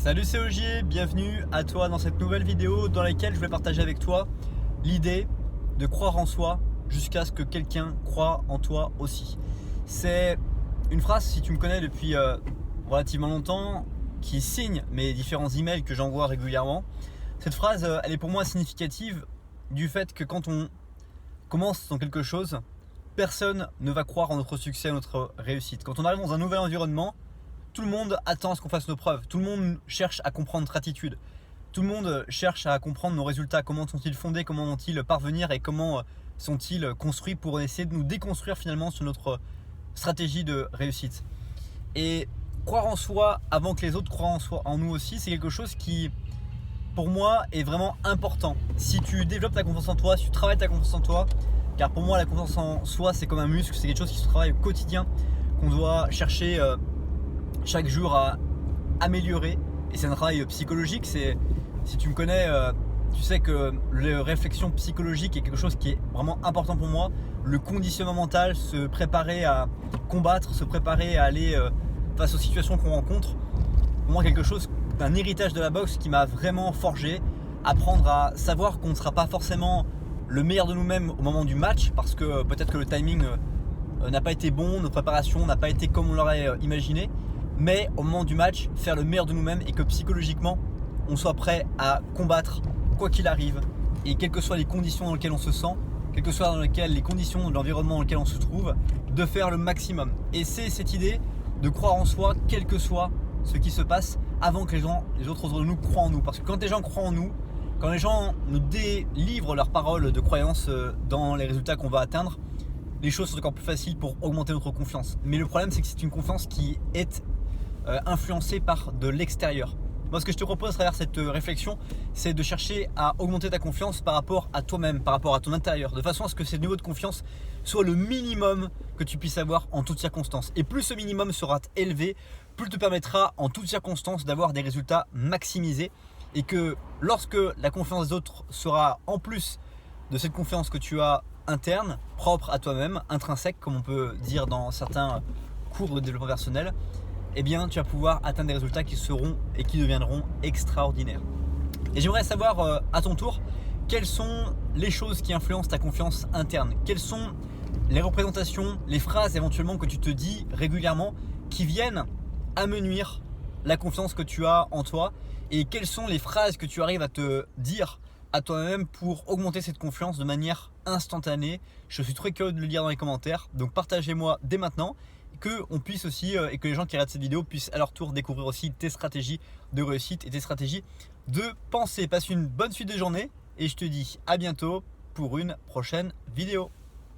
Salut, c'est Ogier, bienvenue à toi dans cette nouvelle vidéo dans laquelle je vais partager avec toi l'idée de croire en soi jusqu'à ce que quelqu'un croie en toi aussi. C'est une phrase, si tu me connais depuis relativement longtemps, qui signe mes différents emails que j'envoie régulièrement. Cette phrase, elle est pour moi significative du fait que quand on commence dans quelque chose, personne ne va croire en notre succès, en notre réussite. Quand on arrive dans un nouvel environnement, tout le monde attend à ce qu'on fasse nos preuves. Tout le monde cherche à comprendre notre attitude. Tout le monde cherche à comprendre nos résultats. Comment sont-ils fondés? Comment vont-ils parvenir? Et comment sont-ils construits pour essayer de nous déconstruire finalement sur notre stratégie de réussite? Et croire en soi avant que les autres croient en nous aussi, c'est quelque chose qui, pour moi, est vraiment important. Si tu développes ta confiance en toi, si tu travailles ta confiance en toi, car pour moi, la confiance en soi, c'est comme un muscle, c'est quelque chose qui se travaille au quotidien, qu'on doit chercher chaque jour à améliorer. Et c'est un travail psychologique. Si tu me connais, tu sais que la réflexion psychologique est quelque chose qui est vraiment important pour moi. Le conditionnement mental, se préparer à combattre, se préparer à aller face aux situations qu'on rencontre, pour moi quelque chose d'un héritage de la boxe qui m'a vraiment forgé. Apprendre à savoir qu'on ne sera pas forcément le meilleur de nous-mêmes au moment du match, parce que peut-être que le timing n'a pas été bon, notre préparation n'a pas été comme on l'aurait imaginé, mais au moment du match, faire le meilleur de nous-mêmes et que psychologiquement, on soit prêt à combattre quoi qu'il arrive et quelles que soient les conditions dans lesquelles on se sent, quelles que soient les conditions de l'environnement dans lequel on se trouve, de faire le maximum. Et c'est cette idée de croire en soi, quel que soit ce qui se passe, avant que les autres autour de nous croient en nous. Parce que quand les gens croient en nous, quand les gens nous délivrent leurs paroles de croyance dans les résultats qu'on va atteindre, les choses sont encore plus faciles pour augmenter notre confiance. Mais le problème, c'est que c'est une confiance qui est influencé par de l'extérieur. Moi, ce que je te propose à travers cette réflexion, c'est de chercher à augmenter ta confiance par rapport à toi-même, par rapport à ton intérieur, de façon à ce que ce niveau de confiance soit le minimum que tu puisses avoir en toutes circonstances. Et plus ce minimum sera élevé, plus te permettra en toutes circonstances d'avoir des résultats maximisés. Et que lorsque la confiance des autres sera en plus de cette confiance que tu as interne, propre à toi-même, intrinsèque, comme on peut dire dans certains cours de développement personnel, eh bien tu vas pouvoir atteindre des résultats qui seront et qui deviendront extraordinaires. Et j'aimerais savoir à ton tour, quelles sont les choses qui influencent ta confiance interne? Quelles sont les représentations, les phrases éventuellement que tu te dis régulièrement qui viennent amenuire la confiance que tu as en toi? Et quelles sont les phrases que tu arrives à te dire à toi-même pour augmenter cette confiance de manière instantanée? Je suis très curieux de le lire dans les commentaires, donc partagez-moi dès maintenant, que on puisse aussi et que les gens qui regardent cette vidéo puissent à leur tour découvrir aussi tes stratégies de réussite et tes stratégies de pensée. Passe une bonne suite de journée et je te dis à bientôt pour une prochaine vidéo.